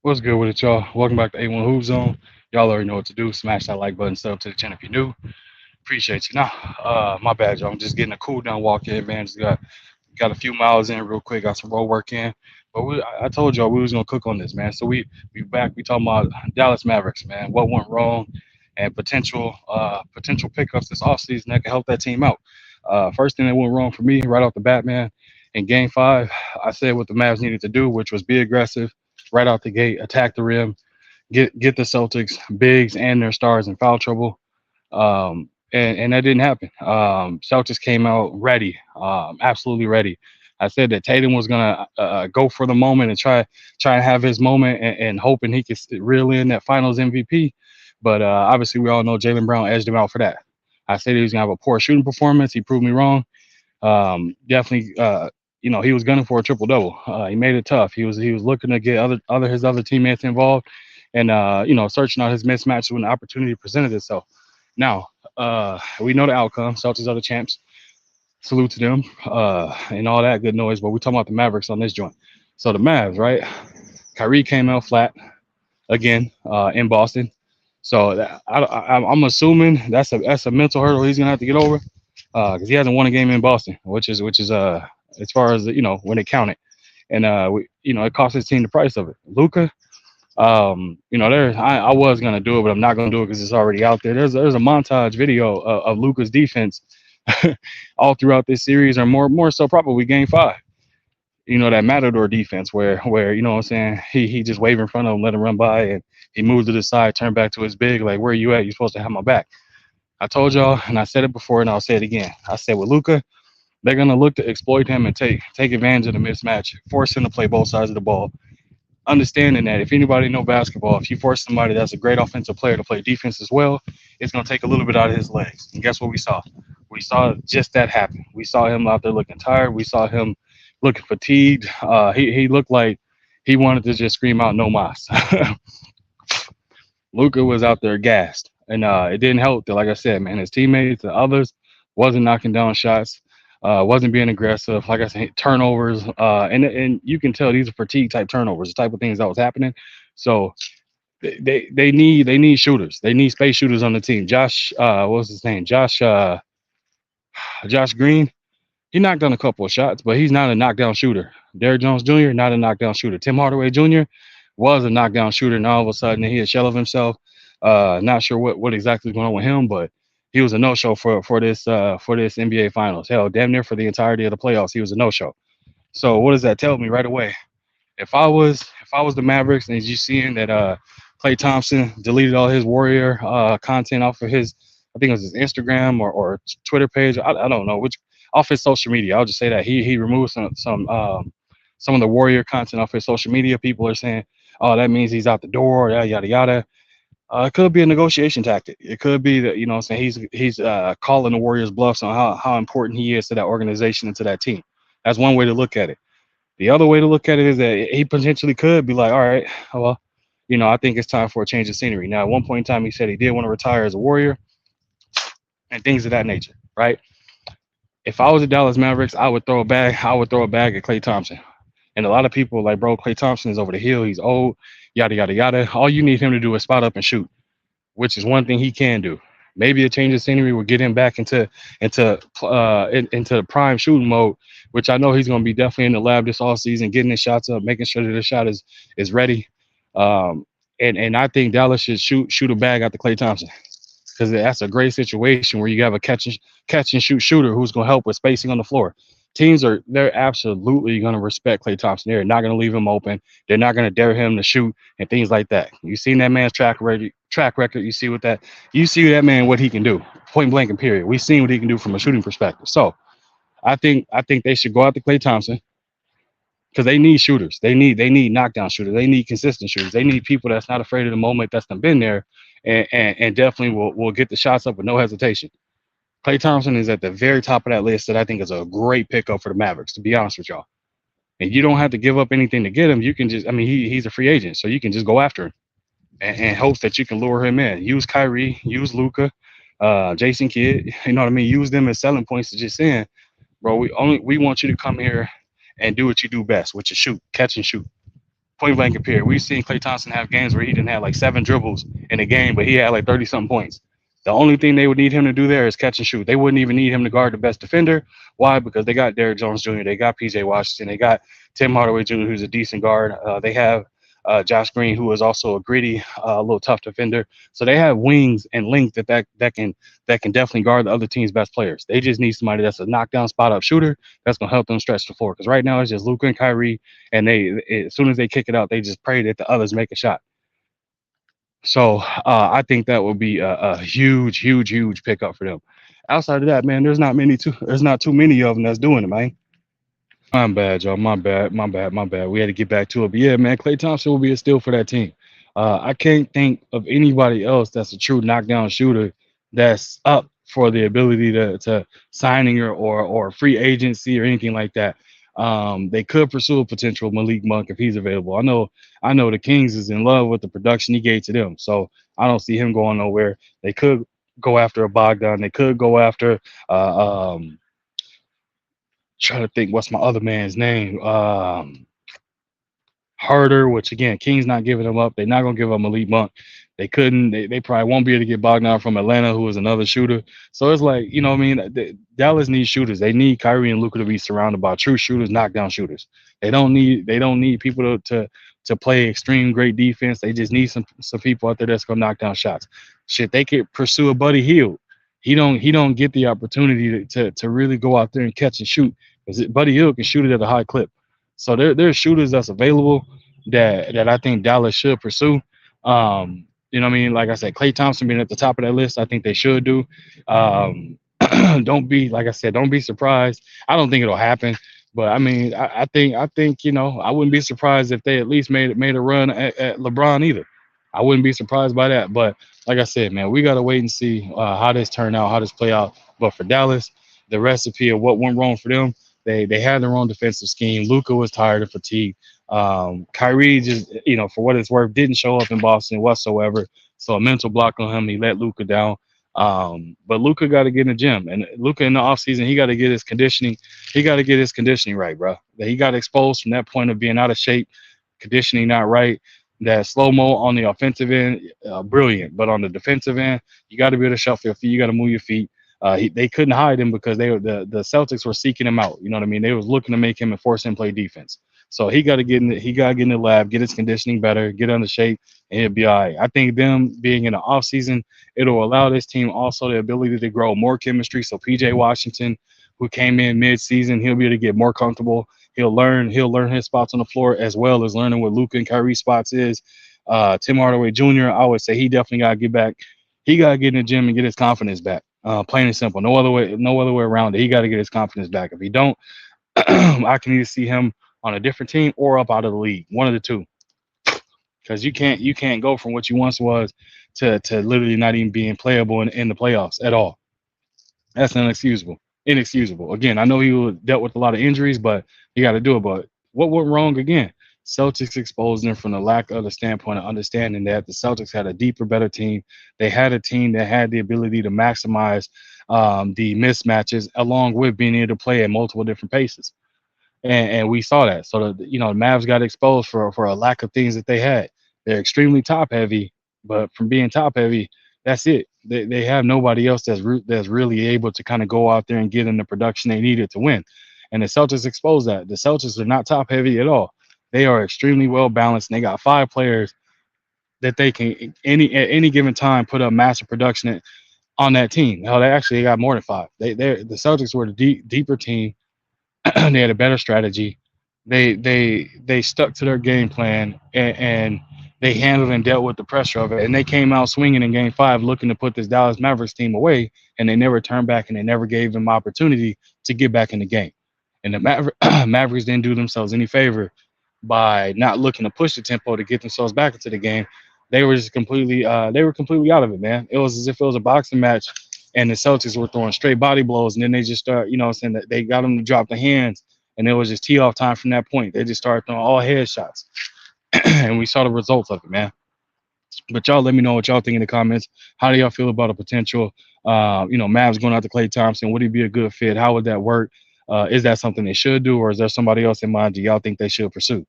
What's good with it, y'all? Welcome back to A1 Hoop Zone. Y'all already know what to do. Smash that like button, sub to the channel if you're new. Appreciate you. Now, my bad, y'all. I'm just getting a cool down walk in, man. Just got a few miles in real quick. Got some road work in. But I told y'all we was gonna cook on this, man. So we back. We talking about Dallas Mavericks, man. What went wrong and potential pickups this offseason that can help that team out. First thing that went wrong for me right off the bat, man. In Game Five, I said what the Mavs needed to do, which was be aggressive right out the gate, attack the rim, get the Celtics bigs and their stars in foul trouble. And that didn't happen. Celtics came out ready, absolutely ready. I said that Tatum was gonna go for the moment and try and have his moment and hoping he could reel in that Finals MVP. But obviously, we all know Jalen Brown edged him out for that. I said he was gonna have a poor shooting performance. He proved me wrong. Definitely, he was gunning for a triple double. He made it tough. He was looking to get his other teammates involved, and searching out his mismatches when the opportunity presented itself. Now, we know the outcome. Celtics are the champs. Salute to them, and all that good noise. But we're talking about the Mavericks on this joint. So the Mavs, right? Kyrie came out flat again in Boston. So I'm assuming that's a mental hurdle he's gonna have to get over because he hasn't won a game in Boston, which is as far as when it counted, and it cost his team the price of it. Luca, I was gonna do it, but I'm not gonna do it because it's already out there. There's a montage video of Luca's defense all throughout this series, or more so probably Game Five. That Matador defense where what I'm saying, he just wave in front of him, let him run by, and he moves to the side, turn back to his big, like, where are you at? You're supposed to have my back. I told y'all, and I said it before, and I'll say it again. I said with Luca, they're gonna look to exploit him and take advantage of the mismatch, force him to play both sides of the ball. Understanding that if anybody know basketball, if you force somebody that's a great offensive player to play defense as well, it's gonna take a little bit out of his legs. And guess what we saw? We saw just that happen. We saw him out there looking tired. We saw him looking fatigued. He looked like he wanted to just scream out no mas. Luca was out there gassed, and it didn't help that, like I said, man, his teammates, the others, wasn't knocking down shots, wasn't being aggressive. Like I said, turnovers, and you can tell these are fatigue type turnovers, the type of things that was happening. So they need shooters. They need space shooters on the team. What's his name? Josh Green. He knocked down a couple of shots, but he's not a knockdown shooter. Derrick Jones Jr. not a knockdown shooter. Tim Hardaway Jr. was a knockdown shooter, and all of a sudden he a shell of himself. Not sure what exactly is going on with him, but he was a no show for this NBA Finals. Hell, damn near for the entirety of the playoffs, he was a no show. So what does that tell me right away? If I was the Mavericks, and you seeing that Klay Thompson deleted all his Warrior content off of his, I think it was his Instagram or Twitter page. I don't know which, off his social media. I'll just say that he removed some of the Warrior content off his social media. People are saying, oh, that means he's out the door, yada yada yada. It could be a negotiation tactic. It could be that what I'm saying, he's calling the Warriors bluffs on how important he is to that organization and to that team. That's one way to look at it. The other way to look at it is that he potentially could be like, all right, well, I think it's time for a change of scenery. Now, at one point in time, he said he did want to retire as a Warrior and things of that nature, right? If I was the Dallas Mavericks, I would throw a bag. I would throw a bag at Klay Thompson. And a lot of people are like, bro, Klay Thompson is over the hill. He's old, yada yada yada. All you need him to do is spot up and shoot, which is one thing he can do. Maybe a change of scenery will get him back into prime shooting mode, which I know he's going to be definitely in the lab this all season, getting his shots up, making sure that the shot is ready. And I think Dallas should shoot a bag at the Klay Thompson, because that's a great situation where you have a catch and shoot shooter who's going to help with spacing on the floor. They're absolutely going to respect Klay Thompson. They're not going to leave him open. They're not going to dare him to shoot and things like that. You've seen that man's track record. You see that man, what he can do, point blank and period. We've seen what he can do from a shooting perspective. So I think they should go out to Klay Thompson, because they need shooters. They need knockdown shooters. They need consistent shooters. They need people that's not afraid of the moment, that's been there, and definitely will get the shots up with no hesitation. Klay Thompson is at the very top of that list that I think is a great pickup for the Mavericks, to be honest with y'all. And you don't have to give up anything to get him. You can just, he's a free agent, so you can just go after him and hopes that you can lure him in. Use Kyrie, use Luca, Jason Kidd. You know what I mean? Use them as selling points to just saying, bro, we want you to come here and do what you do best, which is shoot, catch and shoot. Point blank period. We've seen Klay Thompson have games where he didn't have like 7 dribbles in a game, but he had like 30 something points. The only thing they would need him to do there is catch and shoot. They wouldn't even need him to guard the best defender. Why? Because they got Derrick Jones Jr., they got PJ Washington, they got Tim Hardaway Jr., who's a decent guard. They have Josh Green, who is also a gritty, a little tough defender. So they have wings and length that can definitely guard the other team's best players. They just need somebody that's a knockdown spot up shooter that's gonna help them stretch the floor. Because right now it's just Luka and Kyrie, and as soon as they kick it out, they just pray that the others make a shot. So I think that would be a huge, huge, huge pickup for them. Outside of that, man, there's not too many of them that's doing it, man. My bad, y'all. My bad. My bad. My bad. We had to get back to it. But yeah, man, Klay Thompson will be a steal for that team. I can't think of anybody else that's a true knockdown shooter that's up for the ability to signing or free agency or anything like that. They could pursue a potential Malik Monk if he's available. I know the Kings is in love with the production he gave to them, so I don't see him going nowhere. They could go after a Bogdan. They could go after trying to think what's my other man's name. Harder, which again, King's not giving them up. They're not gonna give up Malik Monk. They couldn't. They probably won't be able to get Bogdan from Atlanta, who is another shooter. So it's like, you know what I mean? Dallas needs shooters. They need Kyrie and Luka to be surrounded by true shooters, knockdown shooters. They don't need people to play extreme great defense. They just need some people out there that's gonna knock down shots. Shit, they could pursue a Buddy Hield. He don't get the opportunity to really go out there and catch and shoot because Buddy Hield can shoot it at a high clip. So there's shooters that's available that I think Dallas should pursue. You know what I mean? Like I said, Klay Thompson being at the top of that list, I think they should do. Um, don't be like I said, don't be surprised. I don't think it'll happen, but I mean, I think I wouldn't be surprised if they at least made a run at LeBron either. I wouldn't be surprised by that. But like I said, man, we gotta wait and see how this turn out, how this play out. But for Dallas, the recipe of what went wrong for them, they had their own defensive scheme. Luca was tired and fatigued. Kyrie just, for what it's worth, didn't show up in Boston whatsoever. So a mental block on him. He let Luca down. But Luca got to get in the gym, and Luca in the offseason, he got to get his conditioning. He got to get his conditioning right, bro. He got exposed from that point of being out of shape, conditioning not right. That slow mo on the offensive end, brilliant, but on the defensive end, you got to be able to shuffle your feet. You got to move your feet. They couldn't hide him because the Celtics were seeking him out. You know what I mean? They was looking to make him and force him to play defense. So he got to get in the lab, get his conditioning better, get under shape, and he'll be all right. I think them being in the offseason, it'll allow this team also the ability to grow more chemistry. So PJ Washington, who came in mid-season, he'll be able to get more comfortable. He'll learn his spots on the floor as well as learning what Luka and Kyrie spots is. Tim Hardaway Jr., I would say he definitely got to get back. He got to get in the gym and get his confidence back. Plain and simple. No other way around it. He got to get his confidence back. If he don't, I can either see him on a different team or up out of the league. One of the two. Because you can't go from what you once was to literally not even being playable in the playoffs at all. That's inexcusable. Inexcusable. Again, I know dealt with a lot of injuries, but you got to do it. But what went wrong again? Celtics exposed them from the lack of the standpoint of understanding that the Celtics had a deeper, better team. They had a team that had the ability to maximize the mismatches, along with being able to play at multiple different paces, and we saw that. So the Mavs got exposed for a lack of things that they had. They're extremely top heavy, but from being top heavy, that's it. They have nobody else that's really able to kind of go out there and get in the production they needed to win. And the Celtics exposed that. The Celtics are not top heavy at all. They are extremely well balanced, and they got 5 players that they can at any given time put up massive production on that team. Hell, they got more than 5. The Celtics were the deeper team. They had a better strategy. They stuck to their game plan, and they handled and dealt with the pressure of it. And they came out swinging in Game 5, looking to put this Dallas Mavericks team away. And they never turned back, and they never gave them opportunity to get back in the game. And the Mavericks didn't do themselves any favor by not looking to push the tempo to get themselves back into the game. They were completely out of it, man. It was as if it was a boxing match and the Celtics were throwing straight body blows, and then they just start, saying that they got them to drop the hands, and it was just tee off time from that point. They just started throwing all head shots, and we saw the results of it, man. But y'all, let me know what y'all think in the comments. How do y'all feel about a potential, Mavs going out to Klay Thompson? Would he be a good fit? How would that work? Is that something they should do, or is there somebody else in mind do y'all think they should pursue?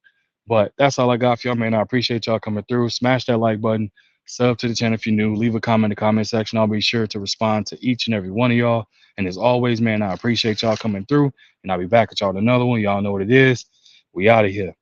But that's all I got for y'all, man. I appreciate y'all coming through. Smash that like button. Sub to the channel if you're new. Leave a comment in the comment section. I'll be sure to respond to each and every one of y'all. And as always, man, I appreciate y'all coming through. And I'll be back at y'all with another one. Y'all know what it is. We out of here.